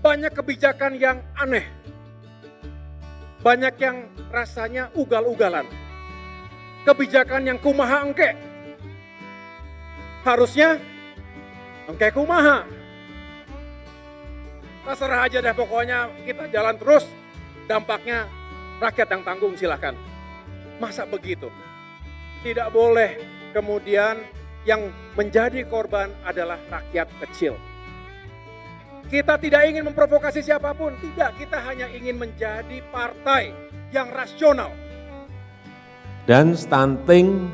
Banyak kebijakan yang aneh, banyak yang rasanya ugal-ugalan, kebijakan yang kumaha engke. Harusnya engke kumaha. Terserah aja deh, pokoknya kita jalan terus, dampaknya rakyat yang tanggung, silahkan. Masa begitu? Tidak boleh kemudian yang menjadi korban adalah rakyat kecil. Kita tidak ingin memprovokasi siapapun, tidak. Kita hanya ingin menjadi partai yang rasional. Dan stunting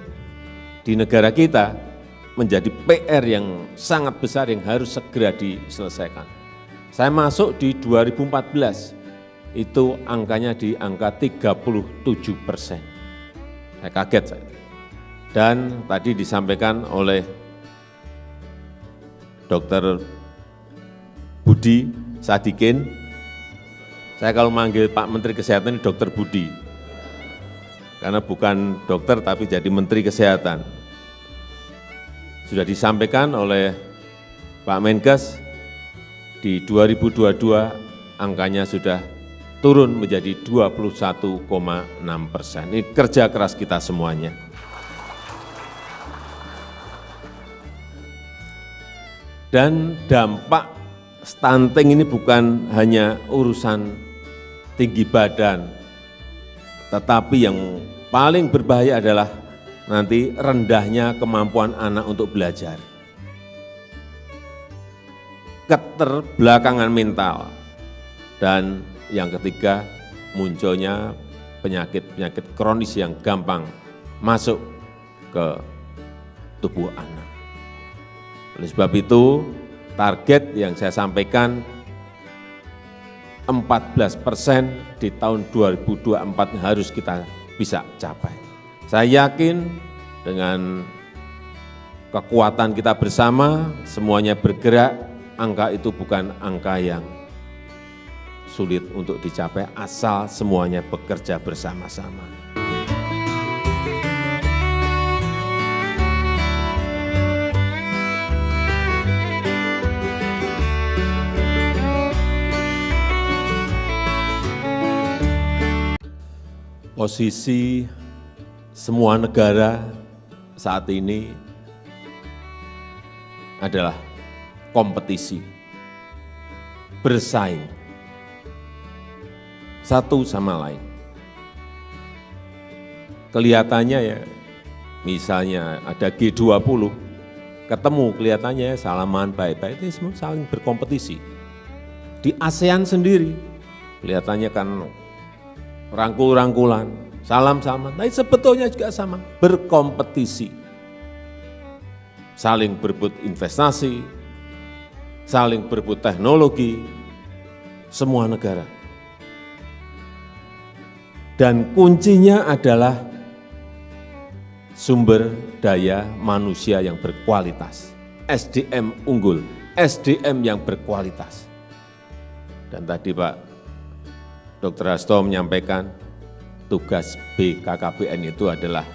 di negara kita menjadi PR yang sangat besar yang harus segera diselesaikan. Saya masuk di 2014, itu angkanya di angka 37%. Saya kaget saya. Dan tadi disampaikan oleh Dr. Budi Sadikin, saya kalau manggil Pak Menteri Kesehatan ini Dr. Budi, karena bukan dokter tapi jadi Menteri Kesehatan. Sudah disampaikan oleh Pak Menkes, di 2022 angkanya sudah turun menjadi 21,6%. Ini kerja keras kita semuanya. Dan dampak stunting ini bukan hanya urusan tinggi badan, tetapi yang paling berbahaya adalah nanti rendahnya kemampuan anak untuk belajar. Keterbelakangan mental. Dan yang ketiga, munculnya penyakit-penyakit kronis yang gampang masuk ke tubuh anak. Oleh sebab itu, target yang saya sampaikan 14% di tahun 2024 harus kita bisa capai. Saya yakin dengan kekuatan kita bersama, semuanya bergerak, angka itu bukan angka yang sulit untuk dicapai asal semuanya bekerja bersama-sama. Posisi semua negara saat ini adalah kompetisi, bersaing satu sama lain. Kelihatannya ya, misalnya ada G20, ketemu kelihatannya salaman baik-baik, itu semua saling berkompetisi. Di ASEAN sendiri, kelihatannya kan rangkul-rangkulan, salam-salaman, tapi sebetulnya juga sama, berkompetisi. Saling berebut investasi, saling berebut teknologi, semua negara. Dan kuncinya adalah sumber daya manusia yang berkualitas, SDM unggul, SDM yang berkualitas. Dan tadi Pak Dr. Hasto menyampaikan tugas BKKBN itu adalah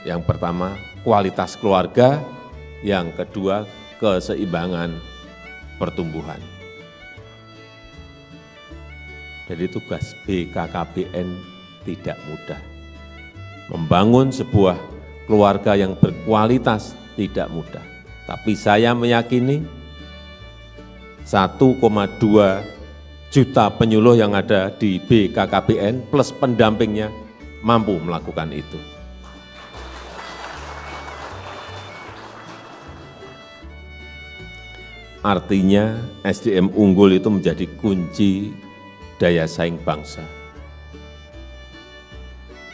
yang pertama kualitas keluarga, yang kedua keseimbangan pertumbuhan. Jadi tugas BKKBN tidak mudah. Membangun sebuah keluarga yang berkualitas tidak mudah. Tapi saya meyakini 1,2 juta penyuluh yang ada di BKKBN plus pendampingnya mampu melakukan itu. Artinya SDM unggul itu menjadi kunci daya saing bangsa.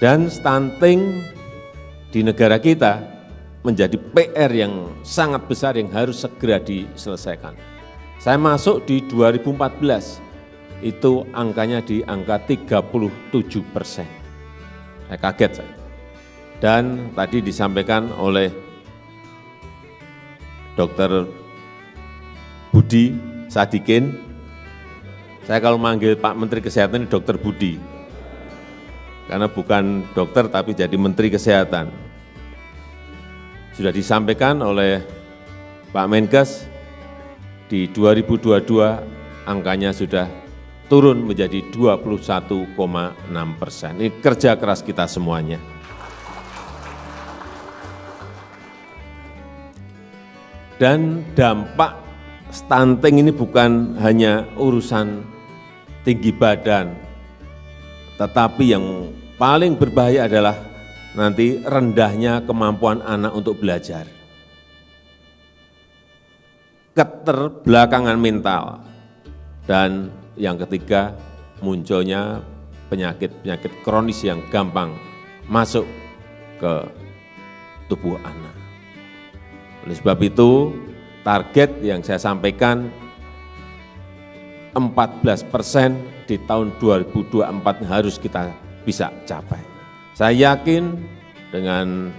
Dan stunting di negara kita menjadi PR yang sangat besar yang harus segera diselesaikan. Saya masuk di 2014, itu angkanya di angka 37%. Saya kaget saya. Dan tadi disampaikan oleh Dr. Budi Sadikin, saya kalau manggil Pak Menteri Kesehatan ini Dr. Budi, karena bukan dokter tapi jadi Menteri Kesehatan. Sudah disampaikan oleh Pak Menkes, di 2022 angkanya sudah turun menjadi 21,6%. Ini kerja keras kita semuanya. Dan dampak stunting ini bukan hanya urusan tinggi badan, tetapi yang paling berbahaya adalah nanti rendahnya kemampuan anak untuk belajar. Keterbelakangan mental, dan yang ketiga munculnya penyakit-penyakit kronis yang gampang masuk ke tubuh anak. Oleh sebab itu, target yang saya sampaikan 14% di tahun 2024 harus kita bisa capai. Saya yakin dengan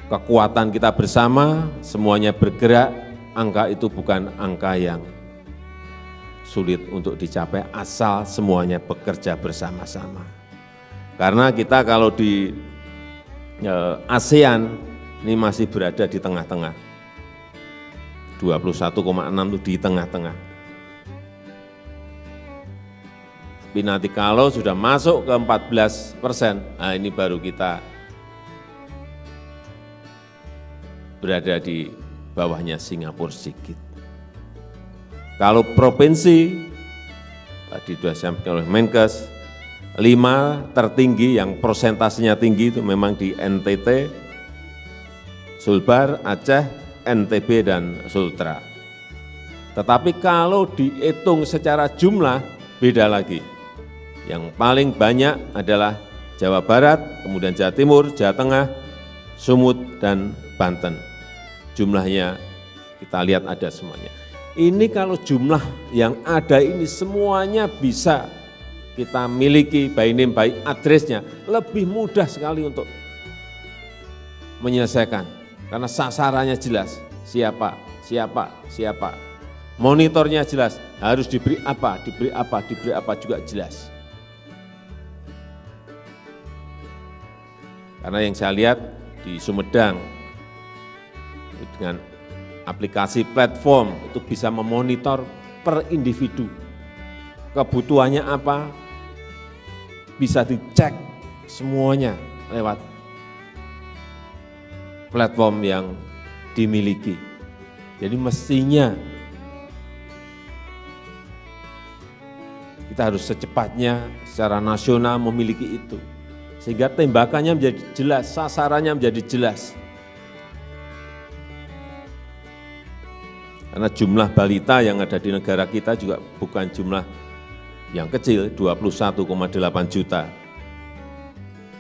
kekuatan kita bersama, semuanya bergerak, angka itu bukan angka yang sulit untuk dicapai asal semuanya bekerja bersama-sama. Karena kita kalau di ASEAN ini masih berada di tengah-tengah. 21,6 itu di tengah-tengah. Tapi nanti kalau sudah masuk ke 14%, nah ini baru kita berada di bawahnya Singapura sedikit. Kalau provinsi, tadi sudah disampaikan oleh Menkes, 5 tertinggi yang persentasenya tinggi itu memang di NTT, Sulbar, Aceh, NTB, dan Sultra. Tetapi kalau dihitung secara jumlah, beda lagi. Yang paling banyak adalah Jawa Barat, kemudian Jawa Timur, Jawa Tengah, Sumut, dan Banten. Jumlahnya kita lihat ada semuanya. Ini kalau jumlah yang ada ini semuanya bisa kita miliki by name, by address-nya, lebih mudah sekali untuk menyelesaikan. Karena sasarannya jelas, siapa. Monitornya jelas, harus diberi apa juga jelas. Karena yang saya lihat di Sumedang, dengan aplikasi platform itu bisa memonitor per individu. Kebutuhannya apa, bisa dicek semuanya lewat platform yang dimiliki. Jadi mestinya kita harus secepatnya secara nasional memiliki itu. Sehingga tembakannya menjadi jelas, sasarannya menjadi jelas. Karena jumlah balita yang ada di negara kita juga bukan jumlah yang kecil, 21,8 juta.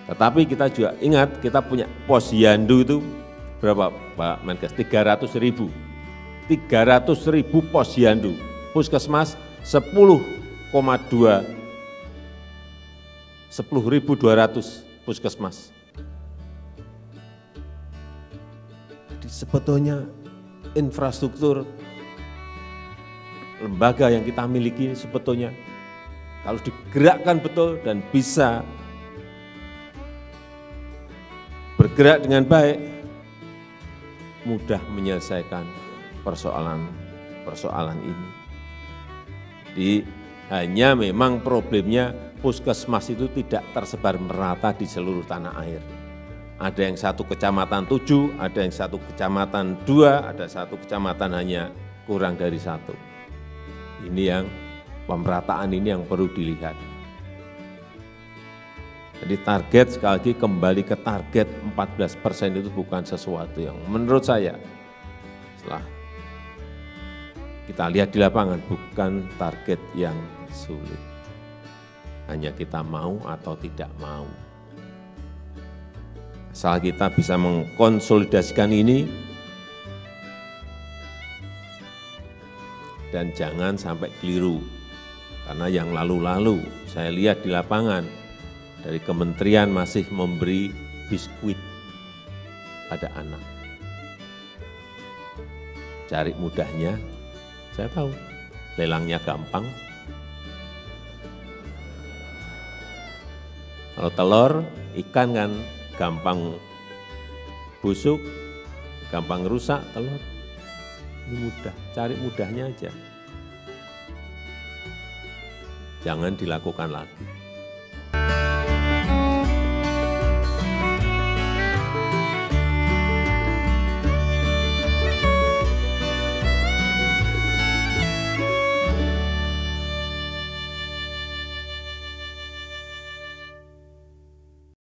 Tetapi kita juga ingat, kita punya posyandu itu berapa Pak Menkes? 300.000. 300.000 posyandu. Puskesmas 10,2, 10.200 puskesmas. Jadi sebetulnya infrastruktur lembaga yang kita miliki sebetulnya kalau digerakkan betul dan bisa bergerak dengan baik, mudah menyelesaikan persoalan ini. Jadi hanya memang problemnya puskesmas itu tidak tersebar merata di seluruh tanah air. Ada yang satu kecamatan 7, ada yang satu kecamatan 2, ada satu kecamatan hanya kurang dari 1. Ini yang pemerataan ini yang perlu dilihat. Jadi target, sekali lagi kembali ke target 14% itu bukan sesuatu yang menurut saya, setelah kita lihat di lapangan, bukan target yang sulit. Hanya kita mau atau tidak mau. Asal kita bisa mengkonsolidasikan ini, dan jangan sampai keliru. Karena yang lalu-lalu saya lihat di lapangan, dari kementerian masih memberi biskuit pada anak. Cari mudahnya, saya tahu, lelangnya gampang. Kalau telur, ikan kan gampang busuk, gampang rusak telur. Ini mudah, cari mudahnya aja. Jangan dilakukan lagi.